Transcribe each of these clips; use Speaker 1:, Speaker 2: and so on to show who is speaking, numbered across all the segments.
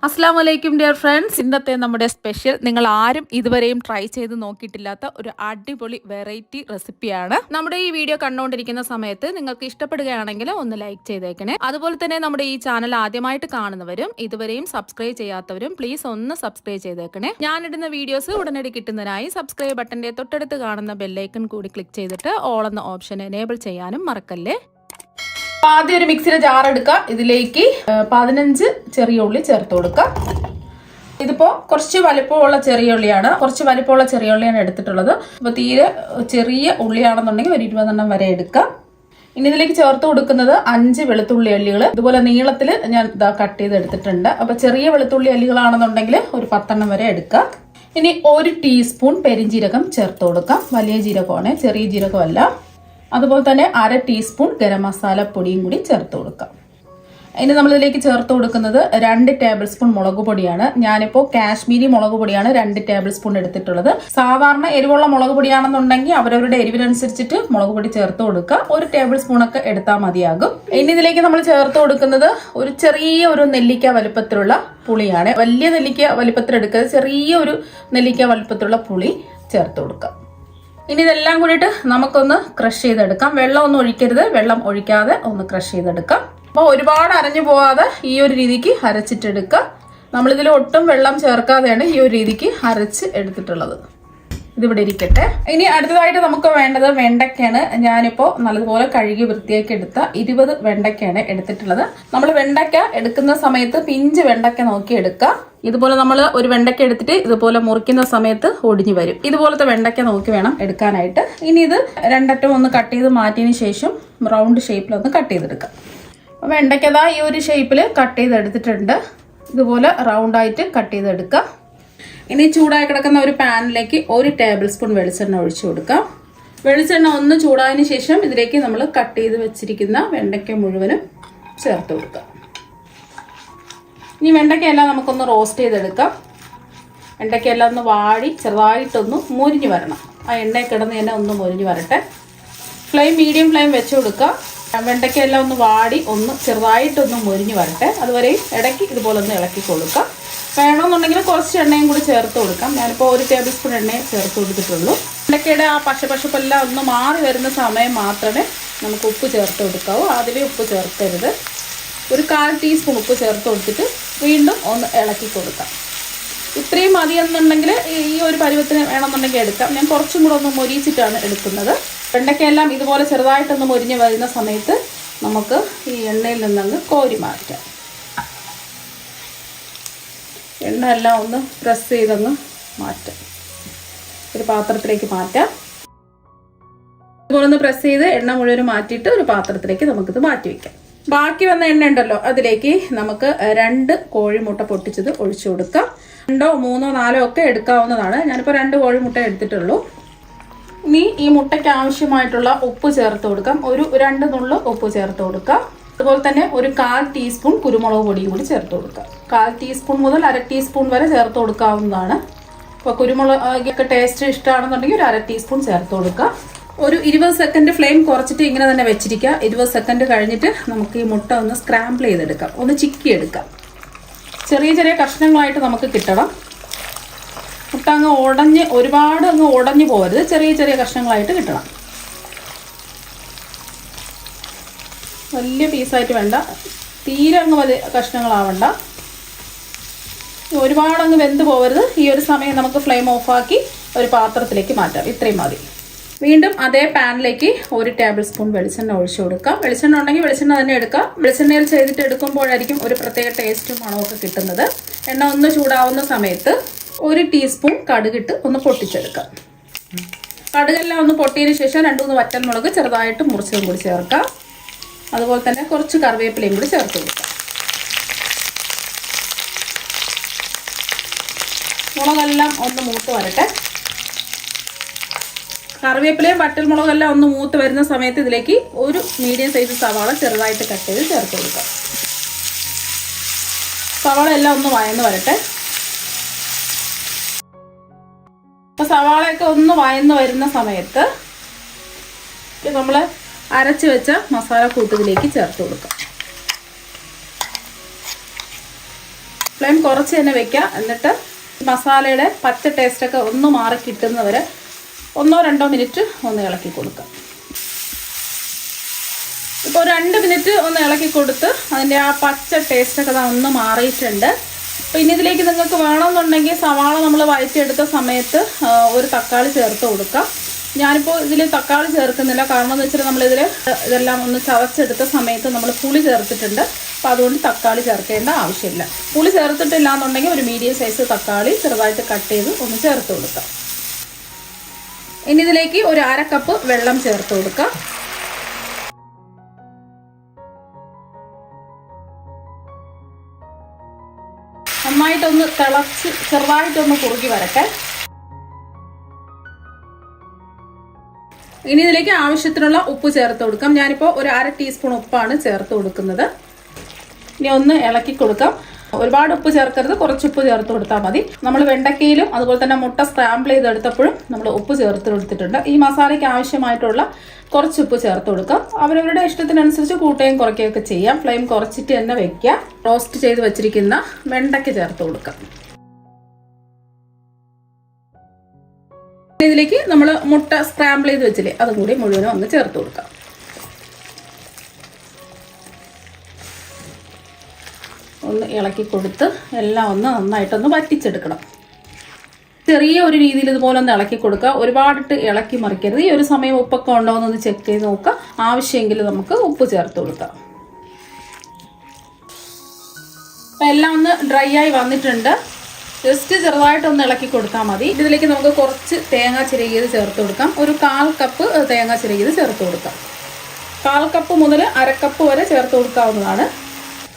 Speaker 1: അസ്സാം വലൈക്കും dear friends. ഇന്നത്തെ നമ്മുടെ സ്പെഷ്യൽ നിങ്ങൾ ആരും ഇതുവരെയും ട്രൈ ചെയ്ത് നോക്കിയിട്ടില്ലാത്ത ഒരു അടിപൊളി വെറൈറ്റി റെസിപ്പിയാണ്. നമ്മുടെ ഈ വീഡിയോ കണ്ടുകൊണ്ടിരിക്കുന്ന സമയത്ത് നിങ്ങൾക്ക് ഇഷ്ടപ്പെടുകയാണെങ്കിൽ ഒന്ന് ലൈക്ക് ചെയ്തേക്കണേ. അതുപോലെ തന്നെ നമ്മുടെ ഈ ചാനൽ ആദ്യമായിട്ട് കാണുന്നവരും ഇതുവരെയും സബ്സ്ക്രൈബ് ചെയ്യാത്തവരും പ്ലീസ് ഒന്ന് സബ്സ്ക്രൈബ് ചെയ്തേക്കണേ. ഞാനിടുന്ന വീഡിയോസ് ഉടനടി കിട്ടുന്നതിനായി സബ്സ്ക്രൈബ് ബട്ടന്റെ തൊട്ടടുത്ത് കാണുന്ന ബെല്ലൈക്കൺ കൂടി ക്ലിക്ക് ചെയ്തിട്ട് ഓൾ എന്ന ഓപ്ഷൻ എനേബിൾ ചെയ്യാനും മറക്കല്ലേ. ആദ്യം ഒരു മിക്സിയുടെ ജാർ എടുക്കുക. ഇതിലേക്ക് 15 ചെറിയ ഉള്ളി ചേർത്ത് കൊടുക്കുക. ഇതിപ്പോ കുറച്ച് വലിപ്പമുള്ള ചെറിയ ഉള്ളിയാണ് എടുത്തിട്ടുള്ളത്. അപ്പൊ തീരെ ചെറിയ ഉള്ളിയാണെന്നുണ്ടെങ്കിൽ ഒരു 20 വരെ എടുക്കാം. ഇനി ഇതിലേക്ക് ചേർത്ത് കൊടുക്കുന്നത് 5 വെളുത്തുള്ളി അല്ലികൾ. ഇതുപോലെ നീളത്തിൽ ഞാൻ കട്ട് ചെയ്ത് എടുത്തിട്ടുണ്ട്. അപ്പൊ ചെറിയ വെളുത്തുള്ളി അല്ലികളാണെന്നുണ്ടെങ്കിൽ ഒരു 10 വരെ എടുക്കാം. ഇനി 1 ടീസ്പൂൺ പെരിഞ്ജീരകം ചേർത്ത് കൊടുക്കാം. വലിയ ജീരകമാണ്, ചെറിയ ജീരകമല്ല. അതുപോലെ തന്നെ 1/2 ടീസ്പൂൺ ഗരം മസാല പൊടിയും കൂടി ചേർത്ത് കൊടുക്കാം. ഇനി നമ്മളിതിലേക്ക് ചേർത്ത് കൊടുക്കുന്നത് 2 ടേബിൾ സ്പൂൺ മുളക് പൊടിയാണ്. ഞാനിപ്പോൾ കാശ്മീരി മുളക് പൊടിയാണ് 2 ടേബിൾ സ്പൂൺ എടുത്തിട്ടുള്ളത്. സാധാരണ എരിവുള്ള മുളക് പൊടിയാണെന്നുണ്ടെങ്കിൽ അവരവരുടെ എരിവിനനുസരിച്ചിട്ട് മുളക് പൊടി ചേർത്ത് കൊടുക്കുക. 1 ടേബിൾ സ്പൂൺ ഒക്കെ എടുത്താൽ മതിയാകും. ഇനി ഇതിലേക്ക് നമ്മൾ ചേർത്ത് കൊടുക്കുന്നത് ഒരു ചെറിയ നെല്ലിക്ക വലുപ്പത്തിലുള്ള പുളിയാണ്. വലിയ നെല്ലിക്ക വലുപ്പത്തിൽ എടുക്കുക, ചെറിയ ഒരു നെല്ലിക്ക വലുപ്പത്തിലുള്ള പുളി ചേർത്ത് കൊടുക്കുക. ഇനി ഇതെല്ലാം കൂടിയിട്ട് നമുക്കൊന്ന് ക്രഷ് ചെയ്തെടുക്കാം. വെള്ളം ഒന്നും ഒഴിക്കരുത്, വെള്ളം ഒഴിക്കാതെ ഒന്ന് ക്രഷ് ചെയ്തെടുക്കാം. അപ്പോൾ ഒരുപാട് അരഞ്ഞു പോവാതെ ഈ ഒരു രീതിക്ക് അരച്ചിട്ടെടുക്കുക. നമ്മളിതിൽ ഒട്ടും വെള്ളം ചേർക്കാതെയാണ് ഈ ഒരു രീതിക്ക് അരച്ച് എടുത്തിട്ടുള്ളത്. ഇതിവിടെ ഇരിക്കട്ടെ. ഇനി അടുത്തതായിട്ട് നമുക്ക് വേണ്ടത് വെണ്ടയ്ക്കാണ്. ഞാനിപ്പോൾ നല്ലതുപോലെ കഴുകി വൃത്തിയാക്കി എടുത്ത 20 വെണ്ടയ്ക്കാണ് എടുത്തിട്ടുള്ളത്. നമ്മൾ വെണ്ടയ്ക്ക എടുക്കുന്ന സമയത്ത് പിഞ്ച് വെണ്ടയ്ക്ക നോക്കി എടുക്കുക. ഇതുപോലെ നമ്മൾ ഒരു വെണ്ടയ്ക്ക എടുത്തിട്ട് ഇതുപോലെ മുറിക്കുന്ന സമയത്ത് ഒടിഞ്ഞു വരും. ഇതുപോലത്തെ വെണ്ടയ്ക്ക നോക്കി വേണം എടുക്കാനായിട്ട്. ഇനി ഇത് രണ്ടറ്റം ഒന്ന് കട്ട് ചെയ്ത് മാറ്റിയതിന് ശേഷം റൗണ്ട് ഷേപ്പിലൊന്ന് കട്ട് ചെയ്തെടുക്കാം. വെണ്ടയ്ക്കതാ ഈ ഒരു ഷേപ്പിൽ കട്ട് ചെയ്തെടുത്തിട്ടുണ്ട്. ഇതുപോലെ റൗണ്ടായിട്ട് കട്ട് ചെയ്തെടുക്കുക. ഇനി ചൂടായി കിടക്കുന്ന ഒരു പാനിലേക്ക് 1 ടേബിൾ സ്പൂൺ വെളിച്ചെണ്ണ ഒഴിച്ചു കൊടുക്കാം. വെളിച്ചെണ്ണ ഒന്ന് ചൂടായതിനു ശേഷം ഇതിലേക്ക് നമ്മൾ കട്ട് ചെയ്ത് വെച്ചിരിക്കുന്ന വെണ്ടയ്ക്ക മുഴുവനും ചേർത്ത് കൊടുക്കാം. ഇനി വെണ്ടയ്ക്കയെല്ലാം നമുക്കൊന്ന് റോസ്റ്റ് ചെയ്തെടുക്കാം. വെണ്ടയ്ക്കയെല്ലാം ഒന്ന് വാടി ചെറുതായിട്ടൊന്ന് മുരിഞ്ഞ് വരണം. ആ എണ്ണയിൽ കിടന്ന് തന്നെ ഒന്ന് മുരിഞ്ഞ് വരട്ടെ. മീഡിയം ഫ്ലെയിം വെച്ച് കൊടുക്കുക. വെണ്ടയ്ക്കയെല്ലാം ഒന്ന് വാടി ഒന്ന് ചെറുതായിട്ടൊന്ന് മുരിഞ്ഞ് വരട്ടെ. അതുവരെ ഇടയ്ക്ക് ഇതുപോലെ ഒന്ന് ഇളക്കി കൊടുക്കാം. വേണമെന്നുണ്ടെങ്കിൽ കുറച്ച് എണ്ണയും കൂടി ചേർത്ത് കൊടുക്കാം. ഞാനിപ്പോൾ 1 ടേബിൾ സ്പൂൺ എണ്ണയെ ചേർത്ത് കൊടുത്തിട്ടുള്ളൂ. വെണ്ടയ്ക്കയുടെ ആ പശപ്പെല്ലാം ഒന്ന് മാറി വരുന്ന സമയം മാത്രമേ നമുക്ക് ഉപ്പ് ചേർത്ത് കൊടുക്കാവൂ. ആദ്യമേ ഉപ്പ് ചേർക്കരുത്. ഒരു 1/4 ടീസ്പൂൺ ഉപ്പ് ചേർത്ത് കൊടുത്തിട്ട് വീണ്ടും ഒന്ന് ഇളക്കി കൊടുക്കാം. ഇത്രയും മതിയെന്നുണ്ടെങ്കിൽ ഈ ഒരു പരുവത്തിന് വേണമെന്നുണ്ടെങ്കിൽ എടുക്കാം. ഞാൻ കുറച്ചും കൂടെ ഒന്ന് മൊരിച്ചിട്ടാണ് എടുക്കുന്നത്. വെണ്ടയ്ക്കയെല്ലാം ഇതുപോലെ ചെറുതായിട്ടൊന്ന് മൊരിഞ്ഞ് വരുന്ന സമയത്ത് നമുക്ക് ഈ എണ്ണയിൽ നിന്നങ്ങ് കോരി മാറ്റാം. എണ്ണ എല്ലാം ഒന്ന് പ്രസ് ചെയ്തൊന്ന് മാറ്റാം. ഒരു പാത്രത്തിലേക്ക് മാറ്റാം. ഇതുപോലെ ഒന്ന് പ്രസ് ചെയ്ത് എണ്ണ മുഴുവൻ മാറ്റിയിട്ട് ഒരു പാത്രത്തിലേക്ക് നമുക്കിത് മാറ്റി വയ്ക്കാം. ബാക്കി വന്ന എണ്ണ ഉണ്ടല്ലോ, അതിലേക്ക് നമുക്ക് 2 കോഴിമുട്ട പൊട്ടിച്ചത് ഒഴിച്ചു കൊടുക്കാം. 2, 3, 4 ഒക്കെ എടുക്കാവുന്നതാണ്. ഞാനിപ്പോൾ 2 കോഴിമുട്ട എടുത്തിട്ടുള്ളൂ. ഇനി ഈ മുട്ടയ്ക്ക് ആവശ്യമായിട്ടുള്ള ഉപ്പ് ചേർത്ത് കൊടുക്കാം. ഒരു 2 നുള്ളു ഉപ്പ് ചേർത്ത് കൊടുക്കാം. അതുപോലെ തന്നെ ഒരു 1/4 ടീസ്പൂൺ കുരുമുളക് പൊടിയും കൂടി ചേർത്ത് കൊടുക്കുക. 1/4 ടീസ്പൂൺ മുതൽ 1/2 ടീസ്പൂൺ വരെ ചേർത്ത് കൊടുക്കാവുന്നതാണ്. അപ്പോൾ കുരുമുളകൊക്കെ ടേസ്റ്റ് ഇഷ്ടമാണെന്നുണ്ടെങ്കിൽ ഒരു 1/2 ടീസ്പൂൺ ചേർത്ത് കൊടുക്കുക. ഒരു 20 സെക്കൻഡ് ഫ്ലെയിം കുറച്ചിട്ട് ഇങ്ങനെ തന്നെ വെച്ചിരിക്കുക. 20 സെക്കൻഡ് കഴിഞ്ഞിട്ട് നമുക്ക് ഈ മുട്ട ഒന്ന് സ്ക്രാമ്പിൾ ചെയ്തെടുക്കാം, ഒന്ന് ചിക്കിയെടുക്കാം. ചെറിയ ചെറിയ കഷ്ണങ്ങളായിട്ട് നമുക്ക് കിട്ടണം. മുട്ട ഒരുപാട് അങ്ങ് ഉടഞ്ഞു പോകരുത്. ചെറിയ ചെറിയ കഷ്ണങ്ങളായിട്ട് കിട്ടണം. വലിയ പീസായിട്ട് വേണ്ട, തീരെ അങ്ങ് വലിയ കഷ്ണങ്ങളാവണ്ട. ഒരുപാട് അങ്ങ് വെന്ത് പോകരുത്. ഈ ഒരു സമയം നമുക്ക് ഫ്ലെയിം ഓഫാക്കി ഒരു പാത്രത്തിലേക്ക് മാറ്റാം. ഇത്രയും മതി. വീണ്ടും അതേ പാനിലേക്ക് 1 ടേബിൾ സ്പൂൺ വെളിച്ചെണ്ണ ഒഴിച്ചു കൊടുക്കാം. വെളിച്ചെണ്ണ ഉണ്ടെങ്കിൽ വെളിച്ചെണ്ണ തന്നെ എടുക്കാം. വെളിച്ചെണ്ണയിൽ ചെയ്തിട്ട് എടുക്കുമ്പോഴായിരിക്കും ഒരു പ്രത്യേക ടേസ്റ്റും മണമൊക്കെ കിട്ടുന്നത്. എണ്ണ ഒന്ന് ചൂടാവുന്ന സമയത്ത് 1 ടീസ്പൂൺ കടുകിട്ട് ഒന്ന് പൊട്ടിച്ചെടുക്കാം. കടുകെല്ലാം ഒന്ന് പൊട്ടിയതിന് ശേഷം 2-3 വറ്റൽമുളക് ചെറുതായിട്ട് മുറിച്ചതും കൂടി ചേർക്കാം. അതുപോലെ തന്നെ കുറച്ച് കറിവേപ്പിലയും കൂടി ചേർത്ത് കൊടുക്കാം. മുളകെല്ലാം ഒന്ന് മൂത്ത് വരട്ടെ. കറിവേപ്പിലയും വറ്റൽമുളകെല്ലാം ഒന്ന് മൂത്ത് വരുന്ന സമയത്ത് ഇതിലേക്ക് ഒരു മീഡിയം സൈസ് സവാള ചെറുതായിട്ട് കട്ട് ചെയ്ത് ചേർത്ത് കൊടുക്കാം. സവാള എല്ലാം ഒന്ന് വഴന്ന് വരട്ടെ. അപ്പോൾ സവാളയൊക്കെ ഒന്ന് വഴന്ന് വരുന്ന സമയത്ത് നമ്മൾ അരച്ച് വെച്ച മസാല കൂട്ടത്തിലേക്ക് ചേർത്ത് കൊടുക്കാം. ഫ്ലെയിം കുറച്ച് തന്നെ വെക്കുക. എന്നിട്ട് മസാലയുടെ പച്ച ടേസ്റ്റൊക്കെ ഒന്ന് മാറി കിട്ടുന്നവരെ 1-2 മിനിറ്റ് ഒന്ന് ഇളക്കി കൊടുക്കുക. ഇപ്പോൾ 2 മിനിറ്റ് ഒന്ന് ഇളക്കി കൊടുത്ത് അതിൻ്റെ ആ പച്ച ടേസ്റ്റൊക്കെ ഒന്ന് മാറിയിട്ടുണ്ട്. അപ്പോൾ ഇനി ഇതിലേക്ക് നിങ്ങൾക്ക് വേണമെന്നുണ്ടെങ്കിൽ സവാള നമ്മൾ വഴറ്റിയെടുത്ത സമയത്ത് ഒരു തക്കാളി ചേർത്ത് കൊടുക്കാം. ഞാനിപ്പോൾ ഇതിൽ തക്കാളി ചേർക്കുന്നില്ല. കാരണം എന്ന് വെച്ചാൽ നമ്മളിതിൽ ഇതെല്ലാം ഒന്ന് ചവച്ചെടുത്ത സമയത്ത് നമ്മൾ പുളി ചേർത്തിട്ടുണ്ട്. അപ്പോൾ അതുകൊണ്ട് തക്കാളി ചേർക്കേണ്ട ആവശ്യമില്ല. പുളി ചേർത്തിട്ടില്ല എന്നുണ്ടെങ്കിൽ ഒരു മീഡിയം സൈസ് തക്കാളി ചെറുതായിട്ട് കട്ട് ചെയ്ത് ഒന്ന് ചേർത്ത് കൊടുക്കാം. ഇനി ഇതിലേക്ക് ഒരു 1/2 കപ്പ് വെള്ളം ചേർത്ത് കൊടുക്കാം. നന്നായിട്ടൊന്ന് തിളച്ച് ചെറുതായിട്ടൊന്ന് കുറുകി വരട്ടെ. ഇനി ഇതിലേക്ക് ആവശ്യത്തിനുള്ള ഉപ്പ് ചേർത്ത് കൊടുക്കാം. ഞാനിപ്പോൾ ഒരു 1/2 ടീസ്പൂൺ ഉപ്പാണ് ചേർത്ത് കൊടുക്കുന്നത്. ഇനി ഒന്ന് ഇളക്കി കൊടുക്കാം. ഒരുപാട് ഉപ്പ് ചേർക്കരുത്, കുറച്ച് ഉപ്പ് ചേർത്ത് കൊടുത്താൽ മതി. നമ്മൾ വെണ്ടക്കയിലും അതുപോലെ തന്നെ മുട്ട സ്ക്രാമ്പിൾ ചെയ്തെടുത്തപ്പോഴും നമ്മൾ ഉപ്പ് ചേർത്ത് കൊടുത്തിട്ടുണ്ട്. ഈ മസാലയ്ക്ക് ആവശ്യമായിട്ടുള്ള കുറച്ച് ഉപ്പ് ചേർത്ത് കൊടുക്കാം. അവരവരുടെ ഇഷ്ടത്തിനനുസരിച്ച് കൂട്ടുകയും കുറയ്ക്കുകയൊക്കെ ചെയ്യാം. ഫ്ലെയിം കുറച്ചിട്ട് തന്നെ വെക്കുക. റോസ്റ്റ് ചെയ്ത് വെച്ചിരിക്കുന്ന വെണ്ടയ്ക്ക ചേർത്ത് കൊടുക്കാം. ഇതിലേക്ക് നമ്മൾ മുട്ട സ്ക്രാമ്പിൾ ചെയ്ത് വെച്ചില്ലേ, അതും കൂടി മുഴുവനും ഒന്ന് ചേർത്ത് കൊടുക്കാം. ഒന്ന് ഇളക്കി കൊടുത്ത് എല്ലാം ഒന്ന് നന്നായിട്ടൊന്ന് വറ്റിച്ചെടുക്കണം. ചെറിയ ഒരു രീതിയിൽ ഇതുപോലെ ഒന്ന് ഇളക്കി കൊടുക്കുക. ഒരുപാടിട്ട് ഇളക്കി മറിക്കരുത്. ഈ ഒരു സമയം ഉപ്പൊക്കെ ഉണ്ടോ എന്നൊന്ന് ചെക്ക് ചെയ്ത് നോക്കുക. ആവശ്യമെങ്കിൽ നമുക്ക് ഉപ്പ് ചേർത്ത് കൊടുക്കാം. അപ്പം എല്ലാം ഒന്ന് ഡ്രൈ ആയി വന്നിട്ടുണ്ട്. ജസ്റ്റ് ചെറുതായിട്ടൊന്ന് ഇളക്കി കൊടുത്താൽ മതി. ഇതിലേക്ക് നമുക്ക് കുറച്ച് തേങ്ങ ചിരകിയത് ചേർത്ത് കൊടുക്കാം. ഒരു 1/4 കപ്പ് തേങ്ങ ചിരകിയത് ചേർത്ത് കൊടുക്കാം. 1/4 കപ്പ് മുതൽ 1/2 കപ്പ് വരെ ചേർത്ത് കൊടുക്കാവുന്നതാണ്.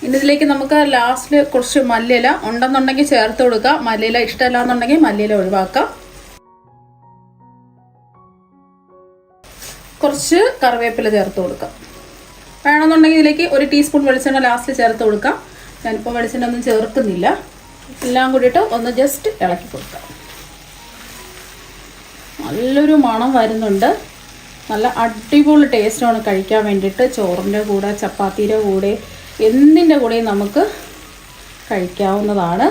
Speaker 1: ഇനി ഇതിലേക്ക് നമുക്ക് ലാസ്റ്റിൽ കുറച്ച് മല്ലിയില ഉണ്ടെന്നുണ്ടെങ്കിൽ ചേർത്ത് കൊടുക്കുക. മല്ലിയില ഇഷ്ടമല്ല എന്നുണ്ടെങ്കിൽ മല്ലിയില ഒഴിവാക്കാം. കുറച്ച് കറിവേപ്പില ചേർത്ത് കൊടുക്കാം. വേണമെന്നുണ്ടെങ്കിൽ ഇതിലേക്ക് 1 ടീസ്പൂൺ വെളിച്ചെണ്ണ ലാസ്റ്റിൽ ചേർത്ത് കൊടുക്കാം. ഞാനിപ്പോൾ വെളിച്ചെണ്ണ ഒന്നും ചേർക്കുന്നില്ല. എല്ലാം കൂടിയിട്ട് ഒന്ന് ജസ്റ്റ് ഇളക്കി കൊടുക്കാം. നല്ലൊരു മണം വരുന്നുണ്ട്. നല്ല അടിപൊളി ടേസ്റ്റാണ് കഴിക്കാൻ വേണ്ടിയിട്ട്. ചോറിൻ്റെ കൂടെ, ചപ്പാത്തിയുടെ കൂടെ, എന്തിൻ്റെ കൂടെയും നമുക്ക് കഴിക്കാവുന്നതാണ്.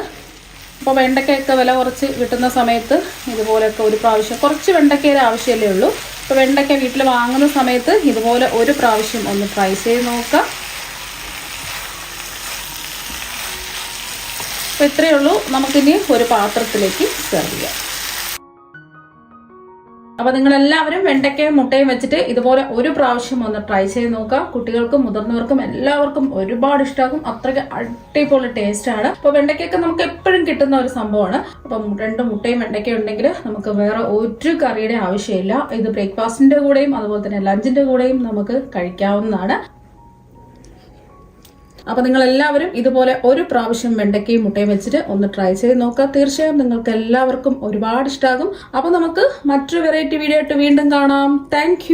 Speaker 1: അപ്പോൾ വെണ്ടയ്ക്കൊക്കെ വില കുറച്ച് കിട്ടുന്ന സമയത്ത് ഇതുപോലെയൊക്കെ ഒരു പ്രാവശ്യം, കുറച്ച് വെണ്ടയ്ക്കയുടെ ആവശ്യമല്ലേ ഉള്ളൂ. അപ്പോൾ വെണ്ടയ്ക്ക വീട്ടിൽ വാങ്ങുന്ന സമയത്ത് ഇതുപോലെ ഒരു പ്രാവശ്യം ഒന്ന് ട്രൈ ചെയ്ത് നോക്കാം. അപ്പോൾ ഇത്രയേ ഉള്ളൂ. നമുക്കിനി ഒരു പാത്രത്തിലേക്ക് സെർവ് ചെയ്യാം. അപ്പോൾ നിങ്ങളെല്ലാവരും വെണ്ടയ്ക്കയും മുട്ടയും വെച്ചിട്ട് ഇതുപോലെ ഒരു പ്രാവശ്യം ഒന്ന് ട്രൈ ചെയ്ത് നോക്കുക. കുട്ടികൾക്കും മുതിർന്നവർക്കും എല്ലാവർക്കും ഒരുപാട് ഇഷ്ടമാകും. അത്രയ്ക്ക് അടിപൊളി ടേസ്റ്റാണ്. അപ്പോൾ വെണ്ടയ്ക്കൊക്കെ നമുക്ക് എപ്പോഴും കിട്ടുന്ന ഒരു സംഭവമാണ്. അപ്പം 2 മുട്ടയും വെണ്ടയ്ക്കയും ഉണ്ടെങ്കിൽ നമുക്ക് വേറെ ഒരു കറിയുടെ ആവശ്യമില്ല. ഇത് ബ്രേക്ക്ഫാസ്റ്റിന്റെ കൂടെയും അതുപോലെ തന്നെ ലഞ്ചിന്റെ കൂടെയും നമുക്ക് കഴിക്കാവുന്നതാണ്. അപ്പോൾ നിങ്ങളെല്ലാവരും ഇതുപോലെ ഒരു പ്രാവശ്യം വെണ്ടയ്ക്കയും മുട്ടയും വെച്ചിട്ട് ഒന്ന് ട്രൈ ചെയ്ത് നോക്കുക. തീർച്ചയായും നിങ്ങൾക്ക് എല്ലാവർക്കും ഒരുപാട് ഇഷ്ടമാകും. അപ്പോൾ നമുക്ക് മറ്റൊരു വെറൈറ്റി വീഡിയോ ആയിട്ട് വീണ്ടും കാണാം. താങ്ക്